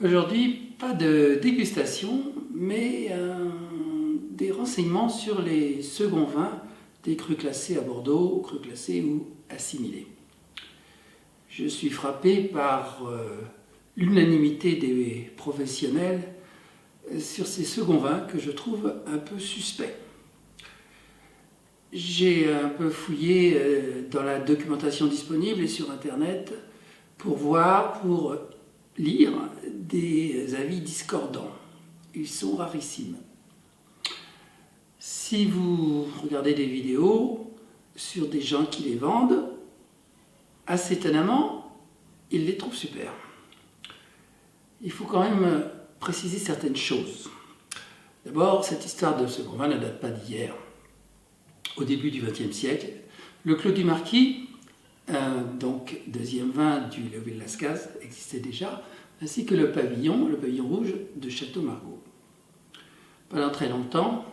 Aujourd'hui, pas de dégustation, mais des renseignements sur les seconds vins des crus classés à Bordeaux, crus classés ou assimilés. Je suis frappé par l'unanimité des professionnels sur ces seconds vins que je trouve un peu suspects. J'ai un peu fouillé dans la documentation disponible et sur Internet pour lire des avis discordants. Ils sont rarissimes. Si vous regardez des vidéos sur des gens qui les vendent, assez étonnamment, ils les trouvent super. Il faut quand même préciser certaines choses. D'abord, cette histoire de second vin ne date pas d'hier. Au début du XXe siècle, le Clos du Marquis, donc deuxième vin du Léoville-Lascaz, existait déjà, ainsi que le pavillon rouge de Château-Margaux. Pendant très longtemps,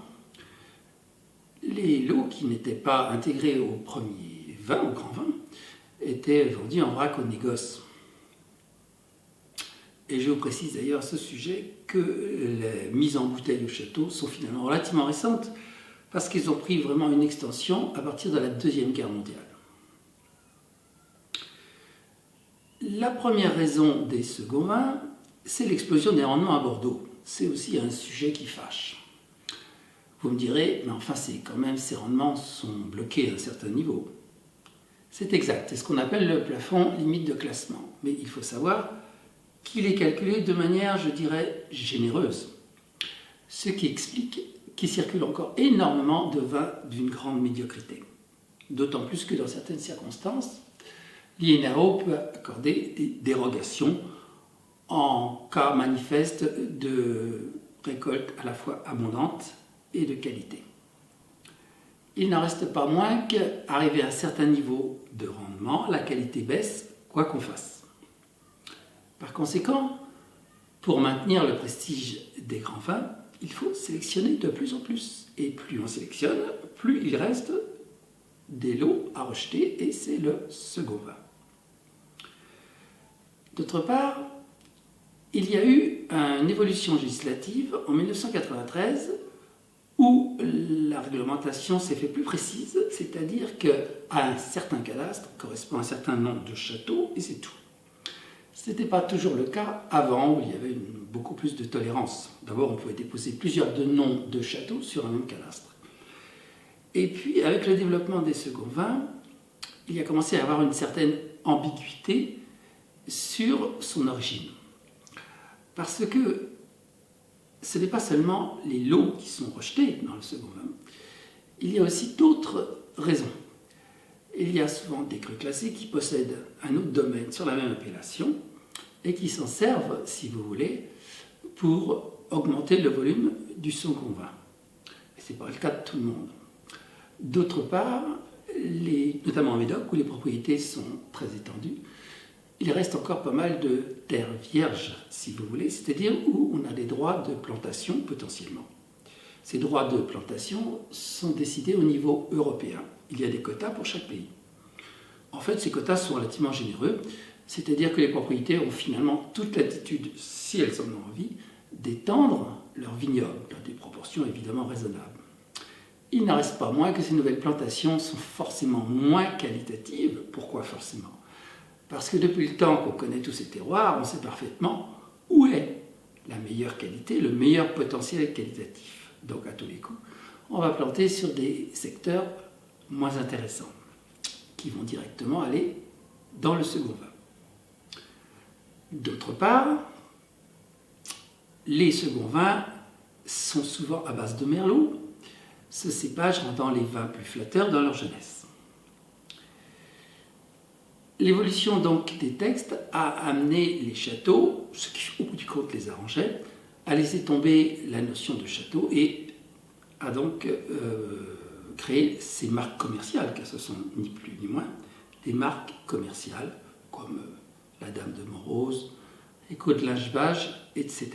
les lots qui n'étaient pas intégrés au premier vin, au grand vin, étaient vendus en vrac au négoce. Et je vous précise d'ailleurs à ce sujet que les mises en bouteille au château sont finalement relativement récentes, parce qu'ils ont pris vraiment une extension à partir de la Deuxième Guerre mondiale. La première raison des seconds vins, c'est l'explosion des rendements à Bordeaux. C'est aussi un sujet qui fâche. Vous me direz, mais enfin, c'est quand même, ces rendements sont bloqués à un certain niveau. C'est exact, c'est ce qu'on appelle le plafond limite de classement. Mais il faut savoir qu'il est calculé de manière, je dirais, généreuse. Ce qui explique qu'il circule encore énormément de vins d'une grande médiocrité. D'autant plus que dans certaines circonstances, l'INAO peut accorder des dérogations en cas manifeste de récolte à la fois abondante et de qualité. Il n'en reste pas moins qu'arrivé à un certain niveau de rendement, la qualité baisse, quoi qu'on fasse. Par conséquent, pour maintenir le prestige des grands vins, il faut sélectionner de plus en plus. Et plus on sélectionne, plus il reste des lots à rejeter, et c'est le second vin. D'autre part, il y a eu une évolution législative en 1993 où la réglementation s'est fait plus précise, c'est-à-dire qu'à un certain cadastre correspond un certain nombre de châteaux, et c'est tout. Ce n'était pas toujours le cas avant, où il y avait beaucoup plus de tolérance. D'abord, on pouvait déposer plusieurs noms de châteaux sur un même cadastre. Et puis, avec le développement des seconds vins, il y a commencé à avoir une certaine ambiguïté sur son origine. Parce que ce n'est pas seulement les lots qui sont rejetés dans le second vin, il y a aussi d'autres raisons. Il y a souvent des crus classés qui possèdent un autre domaine sur la même appellation et qui s'en servent, si vous voulez, pour augmenter le volume du second vin. Et ce n'est pas le cas de tout le monde. D'autre part, notamment en Médoc, où les propriétés sont très étendues, il reste encore pas mal de terres vierges, si vous voulez, c'est-à-dire où on a des droits de plantation potentiellement. Ces droits de plantation sont décidés au niveau européen. Il y a des quotas pour chaque pays. En fait, ces quotas sont relativement généreux, c'est-à-dire que les propriétaires ont finalement toute latitude, si elles en ont envie, d'étendre leurs vignobles dans des proportions évidemment raisonnables. Il n'en reste pas moins que ces nouvelles plantations sont forcément moins qualitatives. Pourquoi forcément ? Parce que depuis le temps qu'on connaît tous ces terroirs, on sait parfaitement où est la meilleure qualité, le meilleur potentiel qualitatif. Donc à tous les coups, on va planter sur des secteurs moins intéressants, qui vont directement aller dans le second vin. D'autre part, les seconds vins sont souvent à base de merlot, ce cépage rendant les vins plus flatteurs dans leur jeunesse. L'évolution donc des textes a amené les châteaux, ce qui au bout du compte les arrangeait, à laisser tomber la notion de château et a donc créé ces marques commerciales, car ce sont ni plus ni moins des marques commerciales comme la Dame de Montrose, les Côtes de Lingebage, etc.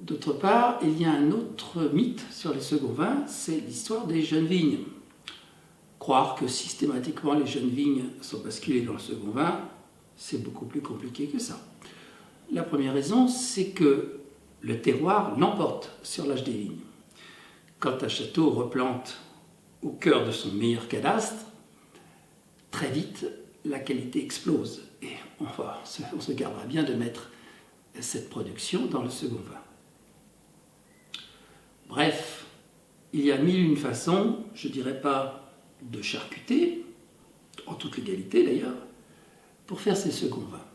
D'autre part, il y a un autre mythe sur les seconds vins, c'est l'histoire des jeunes vignes. Croire que systématiquement les jeunes vignes sont basculées dans le second vin, c'est beaucoup plus compliqué que ça. La première raison, c'est que le terroir l'emporte sur l'âge des vignes. Quand un château replante au cœur de son meilleur cadastre, très vite, la qualité explose. Et on se gardera bien de mettre cette production dans le second vin. Bref, il y a mille et une façons, je ne dirais pas de charcuter, en toute légalité d'ailleurs, pour faire ces seconds vins.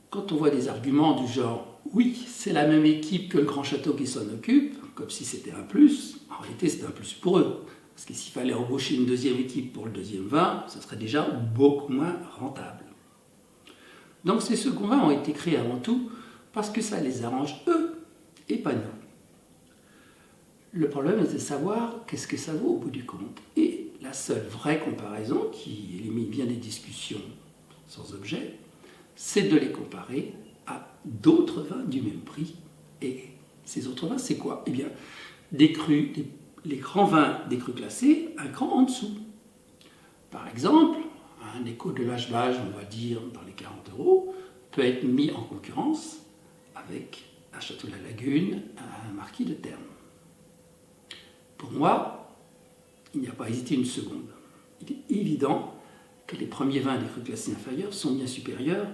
Quand on voit des arguments du genre « oui, c'est la même équipe que le grand château qui s'en occupe », comme si c'était un plus, en réalité c'est un plus pour eux. Parce que s'il fallait embaucher une deuxième équipe pour le deuxième vin, ça serait déjà beaucoup moins rentable. Donc ces seconds vins ont été créés avant tout parce que ça les arrange eux et pas nous. Le problème est de savoir qu'est-ce que ça vaut au bout du compte. Et la seule vraie comparaison, qui élimine bien des discussions sans objet, c'est de les comparer à d'autres vins du même prix. Et ces autres vins, c'est quoi? Eh bien, des crus, les grands vins des crus classés, un cran en dessous. Par exemple, un écho de l'Ashbach, on va dire dans les 40 €, peut être mis en concurrence avec un Château de la Lagune, un Marquis de Termes. Pour moi, il n'y a pas hésité une seconde. Il est évident que les premiers vins des crus classés inférieurs sont bien supérieurs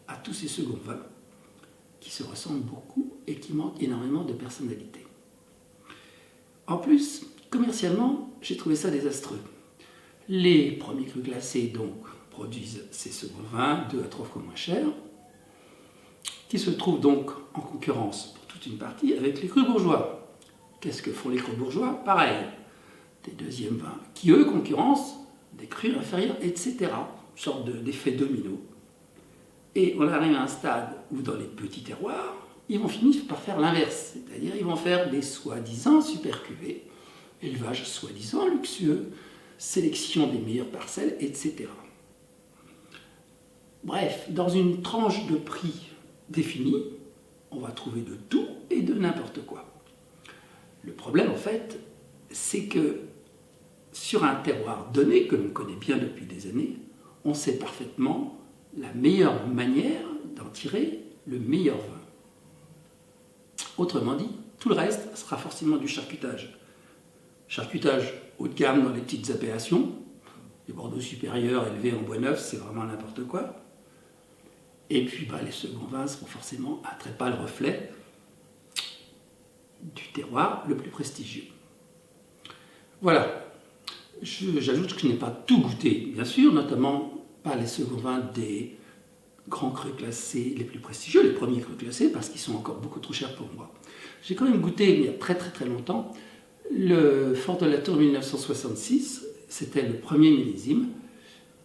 à tous ces seconds vins qui se ressemblent beaucoup et qui manquent énormément de personnalité. En plus, commercialement, j'ai trouvé ça désastreux. Les premiers crus classés, donc, produisent ces seconds vins 2 à 3 fois moins chers, qui se trouvent donc en concurrence pour toute une partie avec les crus bourgeois. Qu'est-ce que font les crus bourgeois? Pareil, des deuxièmes vins qui, eux, concurrencent des crus inférieurs, etc. Une sorte d'effet domino. Et on arrive à un stade où, dans les petits terroirs, ils vont finir par faire l'inverse, c'est-à-dire ils vont faire des soi-disant super cuvées, élevage soi-disant luxueux, sélection des meilleures parcelles, etc. Bref, dans une tranche de prix définie, on va trouver de tout et de n'importe quoi. Le problème, en fait, c'est que sur un terroir donné, que l'on connaît bien depuis des années, on sait parfaitement la meilleure manière d'en tirer le meilleur vin. Autrement dit, tout le reste sera forcément du charcutage. Charcutage haut de gamme dans les petites appellations, les Bordeaux supérieurs élevés en bois neuf, c'est vraiment n'importe quoi. Et puis les seconds vins seront forcément un très pâle reflet du terroir le plus prestigieux. Voilà, j'ajoute que je n'ai pas tout goûté, bien sûr, notamment pas les seconds vins des grands crus classés les plus prestigieux, les premiers crus classés, parce qu'ils sont encore beaucoup trop chers pour moi. J'ai quand même goûté, il y a très longtemps, le Fort de la Tour 1966, c'était le premier millésime,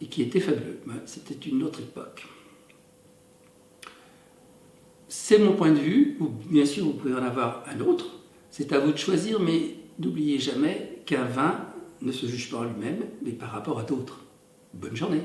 et qui était fabuleux. C'était une autre époque. C'est mon point de vue, ou bien sûr vous pouvez en avoir un autre, c'est à vous de choisir, mais n'oubliez jamais qu'un vin ne se juge pas en lui-même, mais par rapport à d'autres. Bonne journée!